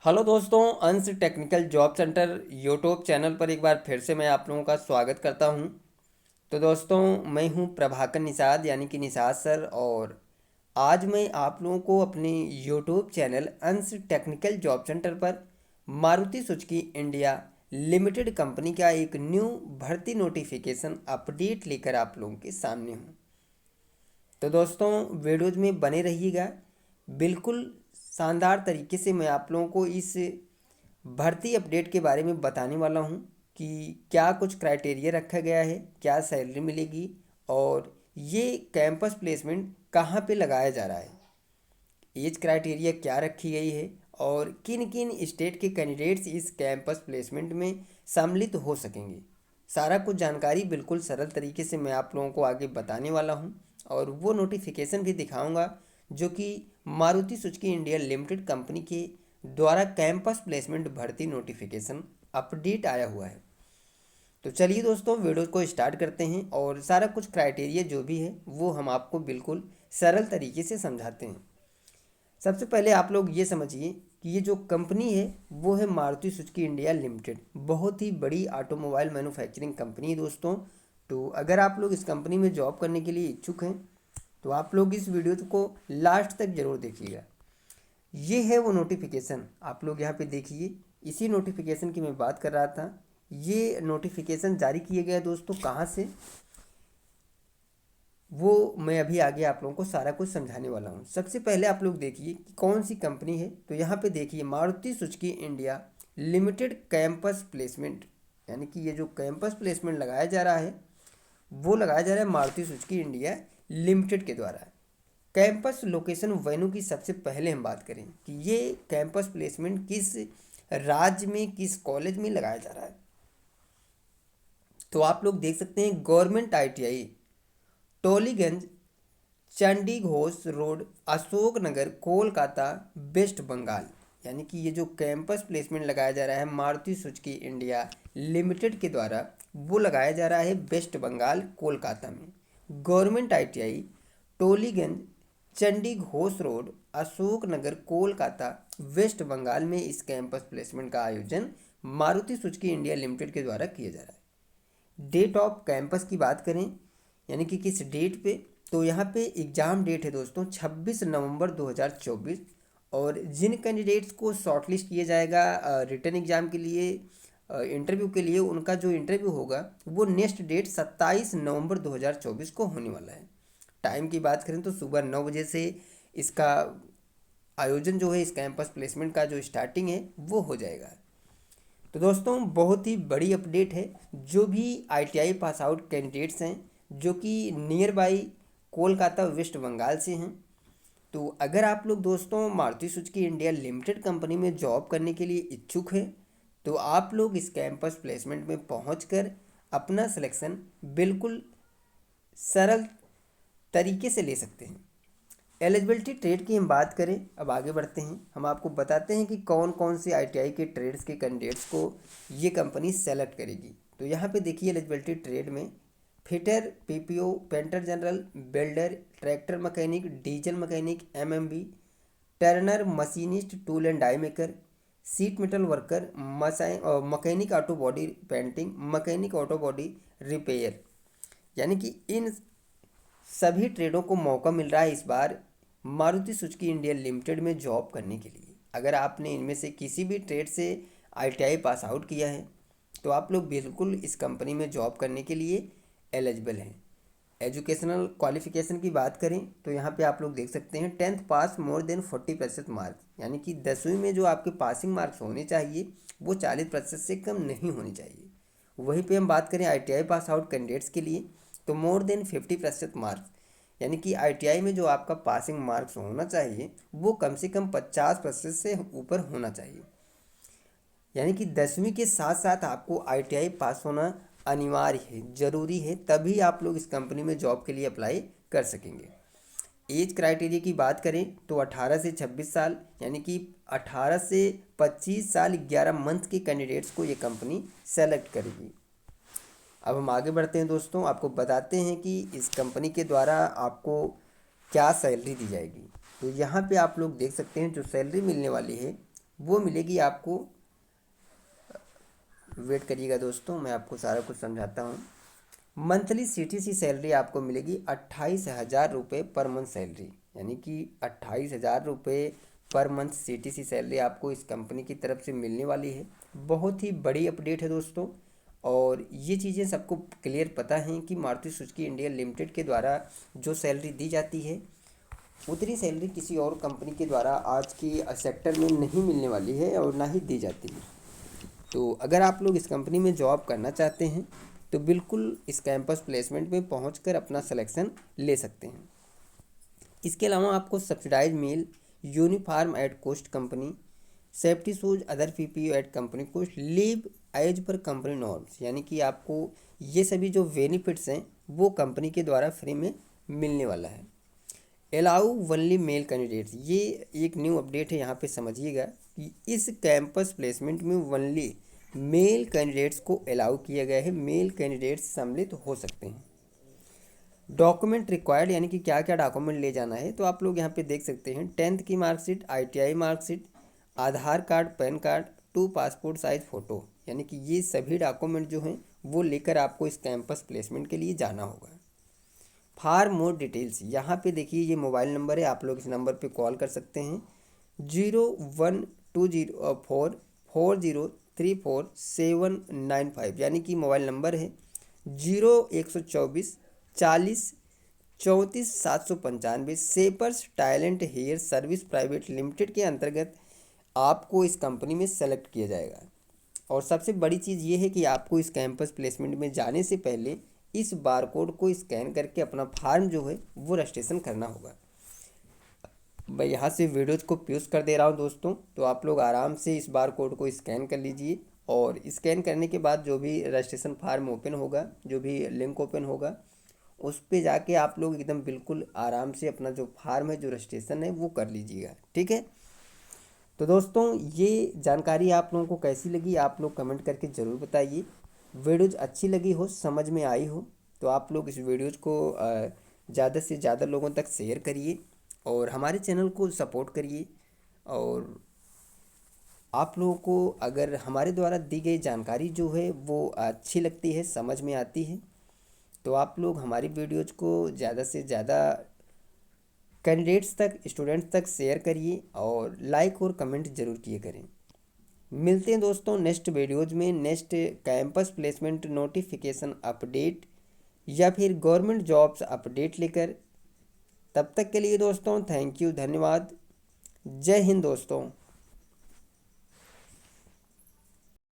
Hello दोस्तों, अंश technical job centre YouTube channel पर एक बार फिर से मैं आप लोगों का स्वागत करता हूं। तो दोस्तों, मैं हूं प्रभाकर निषाद यानी कि निषाद सर। और आज मैं आप लोगों को अपने यूट्यूब चैनल अंश टेक्निकल जॉब सेंटर पर Maruti Suzuki India limited company का एक न्यू भर्ती नोटिफिकेशन अपडेट लेकर आप लोगों के सामने हूं। तो दोस्तों, वीडियोज में बने रहिएगा। बिल्कुल शानदार तरीके से मैं आप लोगों को इस भर्ती अपडेट के बारे में बताने वाला हूँ कि क्या कुछ क्राइटेरिया रखा गया है, क्या सैलरी मिलेगी और ये कैंपस प्लेसमेंट कहाँ पे लगाया जा रहा है, एज क्राइटेरिया क्या रखी गई है और किन किन स्टेट के कैंडिडेट्स इस कैंपस प्लेसमेंट में सम्मिलित हो सकेंगे। सारा कुछ जानकारी बिल्कुल सरल तरीके से मैं आप लोगों को आगे बताने वाला हूं और वो नोटिफिकेशन भी दिखाऊंगा जो कि Maruti Suzuki India limited company के द्वारा कैंपस प्लेसमेंट भर्ती नोटिफिकेशन अपडेट आया हुआ है। तो चलिए दोस्तों, वीडियो को स्टार्ट करते हैं और सारा कुछ क्राइटेरिया जो भी है वो हम आपको बिल्कुल सरल तरीके से समझाते हैं। सबसे पहले आप लोग ये समझिए कि ये जो कंपनी है वो है मारुति सुजुकी इंडिया लिमिटेड। बहुत ही बड़ी ऑटोमोबाइल मैन्युफैक्चरिंग कंपनी है दोस्तों। तो अगर आप लोग इस कंपनी में जॉब करने के लिए इच्छुक हैं तो आप लोग इस वीडियो को लास्ट तक ज़रूर देखिएगा। ये है वो नोटिफिकेशन, आप लोग यहाँ पे देखिए। इसी नोटिफिकेशन की मैं बात कर रहा था। ये नोटिफिकेशन जारी किए गए दोस्तों कहाँ से, वो मैं अभी आगे आप लोगों को सारा कुछ समझाने वाला हूँ। सबसे पहले आप लोग देखिए कि कौन सी कंपनी है। तो यहाँ पे देखिए Maruti Suzuki India limited campus placement, यानी कि ये जो कैंपस प्लेसमेंट लगाया जा रहा है वो लगाया जा रहा है मारुति सुजुकी इंडिया लिमिटेड के द्वारा। कैंपस लोकेशन वेन्यू की सबसे पहले हम बात करें कि ये कैंपस प्लेसमेंट किस राज्य में, किस कॉलेज में लगाया जा रहा है। तो आप लोग देख सकते हैं government ITI Tollygunge Chandi Ghosh road Ashok Nagar Kolkata West Bengal. यानी कि ये जो कैंपस प्लेसमेंट लगाया जा रहा है मारुति सुजुकी इंडिया लिमिटेड के द्वारा वो लगाया जा रहा है वेस्ट बंगाल कोलकाता में। Government ITI Tollygunge Chandi Ghosh road Ashok Nagar Kolkata West Bengal में इस कैंपस प्लेसमेंट का आयोजन मारुति सुजुकी इंडिया लिमिटेड के द्वारा किया जा रहा है। डेट ऑफ कैंपस की बात करें यानी कि किस डेट पे, तो यहाँ पे एग्ज़ाम डेट है दोस्तों 26 नवंबर 2024। और जिन कैंडिडेट्स को शॉर्टलिस्ट किया जाएगा रिटर्न एग्ज़ाम के लिए, इंटरव्यू के लिए, उनका जो इंटरव्यू होगा वो नेक्स्ट डेट 27 नवंबर 2024 को होने वाला है। टाइम की बात करें तो सुबह 9 बजे से इसका आयोजन जो है, इस कैंपस प्लेसमेंट का जो स्टार्टिंग है वो हो जाएगा। तो दोस्तों, बहुत ही बड़ी अपडेट है। जो भी आईटीआई पास आउट कैंडिडेट्स हैं जो कि nearby Kolkata West Bengal से हैं, तो अगर आप लोग दोस्तों Maruti Suzuki India limited company में जॉब करने के लिए इच्छुक हैं तो आप लोग इस कैंपस प्लेसमेंट में पहुंचकर अपना सिलेक्शन बिल्कुल सरल तरीके से ले सकते हैं। एलिजिबिलिटी ट्रेड की हम बात करें, अब आगे बढ़ते हैं। हम आपको बताते हैं कि कौन कौन से आईटीआई के ट्रेड्स के कैंडिडेट्स को ये कंपनी सेलेक्ट करेगी। तो यहाँ पे देखिए एलिजिबिलिटी ट्रेड में fitter, PPO, painter general, builder, tractor mechanic, diesel mechanic, MMB, turner, machinist, tool and die maker, sheet metal worker, mechanic auto body painting, mechanic auto body repair. यानी कि इन सभी ट्रेडों को मौका मिल रहा है इस बार मारुति सुजुकी इंडिया लिमिटेड में जॉब करने के लिए। अगर आपने इनमें से किसी भी ट्रेड से आईटीआई पास आउट किया है तो आप लोग बिल्कुल इस कंपनी में जॉब करने के लिए एलिजिबल हैं। एजुकेशनल क्वालिफिकेशन की बात करें तो यहाँ पे आप लोग देख सकते हैं 10th पास मोर देन 40% मार्क्स, यानी कि 10वीं में जो आपके पासिंग मार्क्स होने चाहिए वो 40% से कम नहीं होनी चाहिए। वहीं पे हम बात करें आईटीआई पास आउट कैंडिडेट्स के लिए तो मोर देन 50% मार्क्स, यानी कि आईटीआई में जो आपका पासिंग मार्क्स होना चाहिए वो कम से कम 50% से ऊपर होना चाहिए। यानी कि 10वीं के साथ साथ आपको आईटीआई पास होना अनिवार्य है, ज़रूरी है, तभी आप लोग इस कंपनी में जॉब के लिए अप्लाई कर सकेंगे। एज क्राइटेरिया की बात करें तो 18 से 26 साल, यानी कि 18 से 25 साल 11 मंथ के कैंडिडेट्स को ये कंपनी सेलेक्ट करेगी। अब हम आगे बढ़ते हैं दोस्तों, आपको बताते हैं कि इस कंपनी के द्वारा आपको क्या सैलरी दी जाएगी। तो यहाँ पे आप लोग देख सकते हैं जो सैलरी मिलने वाली है वो मिलेगी आपको, वेट करिएगा दोस्तों, मैं आपको सारा कुछ समझाता हूँ। मंथली सीटीसी सैलरी आपको मिलेगी 28,000 रुपये पर मंथ सैलरी, यानी कि 28,000 रुपये पर मंथ सीटीसी सैलरी आपको इस कंपनी की तरफ से मिलने वाली है। बहुत ही बड़ी अपडेट है दोस्तों, और ये चीज़ें सबको क्लियर पता हैं कि मारुति सुजुकी इंडिया लिमिटेड के द्वारा जो सैलरी दी जाती है उतनी सैलरी किसी और कंपनी के द्वारा आज की सेक्टर में नहीं मिलने वाली है और ना ही दी जाती है। तो अगर आप लोग इस कंपनी में जॉब करना चाहते हैं तो बिल्कुल इस कैंपस प्लेसमेंट में पहुंचकर अपना सिलेक्शन ले सकते हैं। इसके अलावा आपको subsidize meal, uniform at cost company, safety shoes, other PPU at company cost, leave as per company norms, यानी कि आपको ये सभी जो बेनिफिट्स हैं वो कंपनी के द्वारा फ्री में मिलने वाला है। अलाउ ओनली मेल कैंडिडेट्स, ये एक न्यू अपडेट है, यहाँ पे समझिएगा कि इस कैंपस प्लेसमेंट में ओनली मेल कैंडिडेट्स को अलाउ किया गया है, मेल कैंडिडेट्स सम्मिलित हो सकते हैं। डॉक्यूमेंट रिक्वायर्ड, यानी कि क्या क्या डॉक्यूमेंट ले जाना है, तो आप लोग यहाँ पे देख सकते हैं 10th की marksheet, ITI marksheet, Aadhaar card, PAN card, 2 passport size photo, यानी कि ये सभी डॉक्यूमेंट जो हैं वो लेकर आपको इस कैंपस प्लेसमेंट के लिए जाना होगा। फॉर मोर डिटेल्स, यहाँ पे देखिए ये मोबाइल नंबर है, आप लोग इस नंबर पे कॉल कर सकते हैं 012044034795, यानी कि मोबाइल नंबर है 0124 40 34 795। सेपर्स talent hair service private limited के अंतर्गत आपको इस कंपनी में सेलेक्ट किया जाएगा। और सबसे बड़ी चीज़ ये है कि आपको इस कैंपस प्लेसमेंट में जाने से पहले इस बारकोड को स्कैन करके अपना फॉर्म जो है वो रजिस्ट्रेशन करना होगा। मैं यहाँ से वीडियोज़ को पॉज कर दे रहा हूँ दोस्तों, तो आप लोग आराम से इस बारकोड को स्कैन कर लीजिए, और स्कैन करने के बाद जो भी रजिस्ट्रेशन फॉर्म ओपन होगा, जो भी लिंक ओपन होगा, उस पर जाके आप लोग एकदम बिल्कुल आराम से अपना जो फॉर्म है, जो रजिस्ट्रेशन है वो कर लीजिएगा, ठीक है। तो दोस्तों ये जानकारी आप लोगों को कैसी लगी आप लोग कमेंट करके ज़रूर बताइए। वीडियोज़ अच्छी लगी हो, समझ में आई हो, तो आप लोग इस वीडियोज़ को ज़्यादा से ज़्यादा लोगों तक शेयर करिए और हमारे चैनल को सपोर्ट करिए। और आप लोगों को अगर हमारे द्वारा दी गई जानकारी जो है वो अच्छी लगती है, समझ में आती है, तो आप लोग हमारी वीडियोज़ को ज़्यादा से ज़्यादा कैंडिडेट्स तक, स्टूडेंट्स तक शेयर करिए और लाइक और कमेंट ज़रूर किए करें। मिलते हैं दोस्तों नेक्स्ट वीडियोज़ में, next campus placement notification update या फिर गवर्नमेंट जॉब्स अपडेट लेकर। तब तक के लिए दोस्तों थैंक यू, धन्यवाद, जय हिंद दोस्तों।